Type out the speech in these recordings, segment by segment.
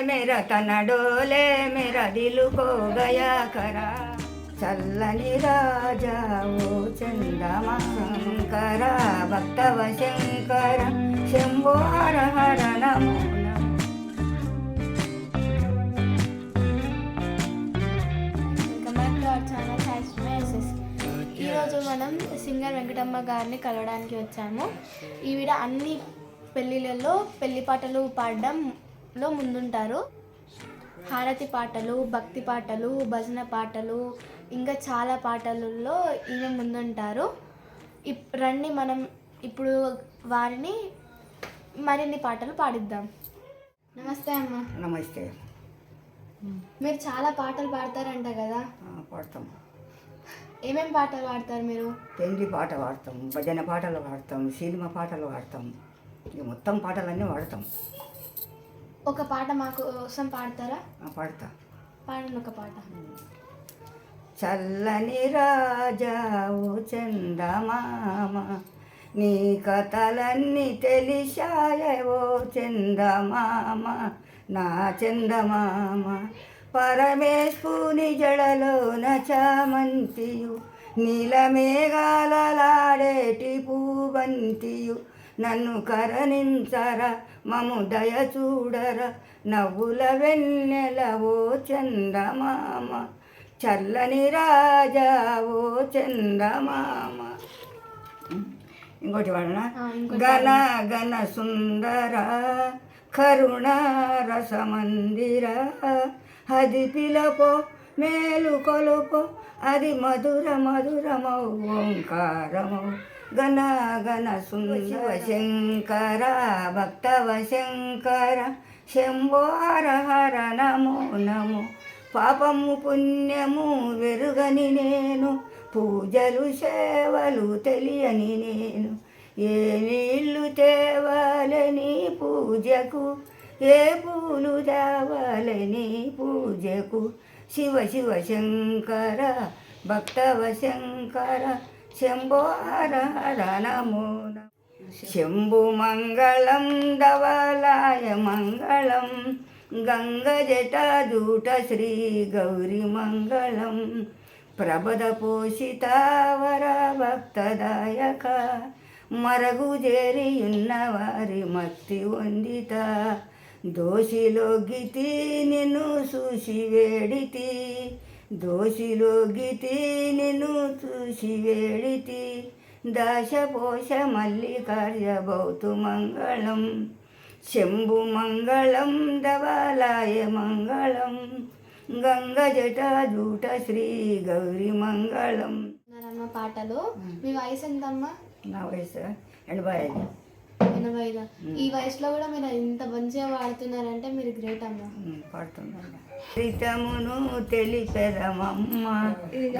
मेरा तना डोले मेरा दिल को गया करा చల్లని రాజా ఓ చందమాంకర భక్తవ శంకర శంభో హర హర నమో ఈరోజు మనం సింగర్ వెంకటమ్మ గారిని కలవడానికి వచ్చాము. ఈవిడ అన్ని పెళ్ళిళ్ళల్లో పెళ్లి పాటలు పాడడంలో ముందుంటారు. హారతి పాటలు, భక్తి పాటలు, భజన పాటలు, ఇంకా చాలా పాటలలో ఈమె ముందుంటారు. రండి మనం ఇప్పుడు వారిని మరిన్ని పాటలు పాడిద్దాం. నమస్తే అమ్మ. నమస్తే. మీరు చాలా పాటలు పాడతారంట కదా? పాడతాం. ఏమేమి పాటలు పాడతారు మీరు? పెళ్లి పాట పాడతాం, భజన పాటలు పాడతాం, సినిమా పాటలు పాడతాం, ఇక మొత్తం పాటలన్నీ పాడతాం. ఒక పాట మాకు కోసం పాడతారా? పాడతా. పాడండి ఒక పాట. చల్లని రాజా ఓ చందమామ నీ కథలన్నీ తెలిసాయవో చందమామ నా చందమామ పరమేశ్వరుని జడలోన చామంతియు నీలమేఘాలలాడేటి పూవంతియు నన్ను కరణించరా మము దయ చూడరా నవ్వుల వెన్నెల ఓ చందమామ చల్లని రాజా ఓ చందమామ. ఇంకోటి వాడన గణ గణ సుందర కరుణ రసమందిర అది పిలపో మేలు కొలుపో అది మధుర మధురమౌ ఓంకారమౌ గణ గణ సుందర శంకర భక్తవ శంకర శంభో హర హర నమో నమో పాపము పుణ్యము వెరుగని నేను పూజలు సేవలు తెలియని నేను ఏ నీళ్ళు తేవాలని పూజకు ఏ పూలు తేవాలని పూజకు శివ శివ శంకర భక్తవ శంకర శంభో హర హర నమో శంభు మంగళం ధవలాయ మంగళం గంగజటాజూట శ్రీ గౌరీ మంగళం ప్రబద పోషితావర భక్తదాయక మరగు చేరియున్న వారి మత్తి వందిత దోషిలో గితి నిన్ను చూసి వేడితి దోషిలో గితి నిన్ను చూసి వేడితి దాశపోష మల్లికార్య భౌతు మంగళం శంభు మంగళం ధవలాయ మంగళం గంగజటాజూట శ్రీ గౌరీ మంగళం. పాటలు. మీ వయసు ఎంతమ్మా? నా వయసు 85. 85. ఈ వయసులో కూడా మీరు ఇంత మంచిగా పాడుతున్నారంటే మీరు గ్రేట్ అమ్మ. పాడుతున్నాను. రితమును తెలిపెదమమ్మ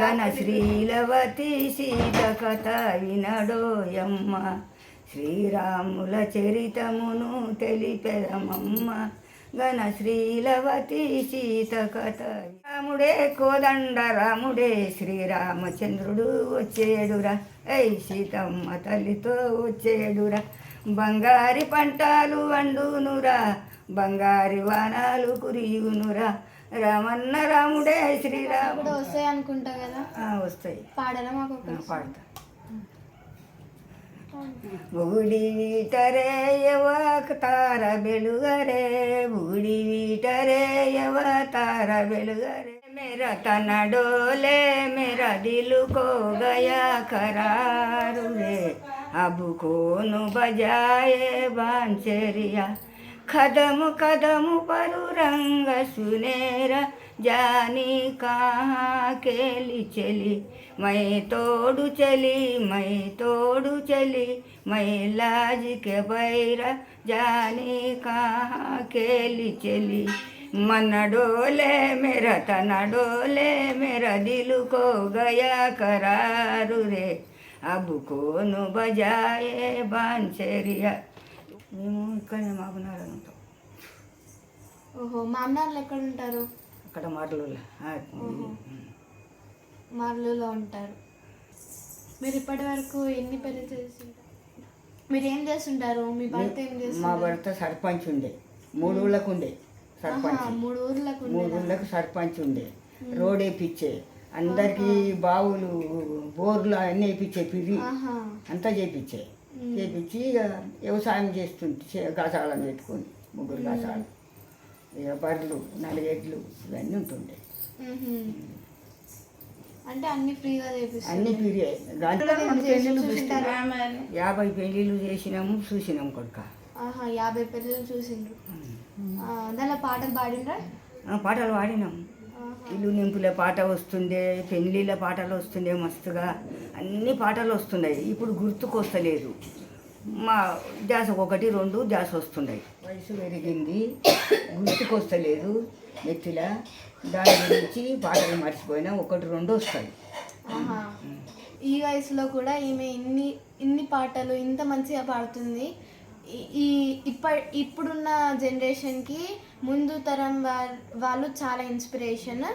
ఘన శ్రీలవతి సీత కథ వినడోయమ్మ శ్రీరాముల చరితమును తెలిపెదమమ్మ ఘన శ్రీలవతి సీత కథ రాముడే కోదండ రాముడే శ్రీరామచంద్రుడు వచ్చేడురా ఐ సీతమ్మ తల్లితో వచ్చేడురా బంగారి పంటలు వండునురా బంగారి వానాలు కురియునురా రామన్న రాముడే శ్రీరాముడు. వస్తాయి అనుకుంటా కదా? వస్తాయి. పాడరా మాకు? పాడతా. బుడి వీటరే తార బెలుగరే బుడి వీటరే తార బెలుగరే మేరా తన డోలే మేరా దిల్ కో గయా ఖరారు రే अब कौन बजाए बांसुरिया कदम कदम पर रंग सुनेरा जानी कहाँ केली चली मैं तोड़ू चली मैं लाज के बैरा जानी कहाँ केली चली मन डोले मेरा तना डोले मेरा दिल को गया करारू रे अब कौन बजाए बांसुरिया. మేము ఇక్కడనే మామనారు ఉంటాం. ఓహో, మామనార్లు ఎక్కడ ఉంటారు? అక్కడ మార్లలో. మార్లలో ఉంటారు. మీరు ఇప్పటి వరకు ఎన్ని పెళ్లి చేస్తుంటారు? మీరు ఏం చేస్తుంటారు? మీ భర్త ఏం చేస్తారు? మా భర్త సర్పంచ్ ఉండే, 3 ఊళ్ళకు ఉండే సర్పంచ్. 3 ఊర్లకు 3 ఊళ్ళకు సర్పంచ్ ఉండే. రోడ్ వేయించే, అందరికీ బావులు బోర్లు అన్నీ వేయించే, పిరి అంతా చేయించే. చేయించి ఇక వ్యవసాయం చేస్తుంటే గసాలను పెట్టుకొని 3 గసాలు, ఇక బర్రెలు 4 ఎడ్లు ఇవన్నీ ఉంటుండే. అంటే అన్ని ఫ్రీగా చేపిస్తారు. అన్నీ పిరియే. దాంట్లో 50 పెళ్ళిళ్ళు చేసినాము, చూసినాము కొడుక. 50 పెళ్ళిళ్ళు చూసిండ్రు. దానిలో పాటలు పాడిండ్రా? పాటలు పాడినాం. ఇల్లు నింపులే పాట వస్తుండే, పెళ్ళిళ్ళ పాటలు వస్తుండే మస్తుగా, అన్ని పాటలు వస్తున్నాయి. ఇప్పుడు గుర్తుకొస్తలేదు. మా ధ్యాస 1, 2 ధ్యాస వస్తున్నాయి. వయసు పెరిగింది, గుర్తుకొస్తలేదు నెత్తిలా. దాని గురించి పాటలు మర్చిపోయినా 1, 2 వస్తాయి. ఈ వయసులో కూడా ఈమె ఇన్ని పాటలు ఇంత మంచిగా పాడుతుంది. ఇప్పుడున్న జనరేషన్కి ముందు తరం వాళ్ళు చాలా inspiration.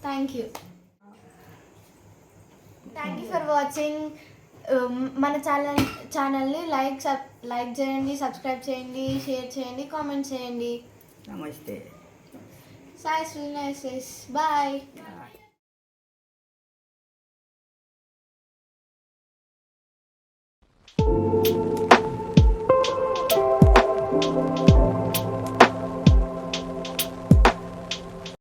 Thank you for watching. మన ఛానల్ని లైక్ చేయండి, సబ్స్క్రైబ్ చేయండి, షేర్ చేయండి, కామెంట్ చేయండి. నమస్తే. Sai Srinivas, bye. Thank you.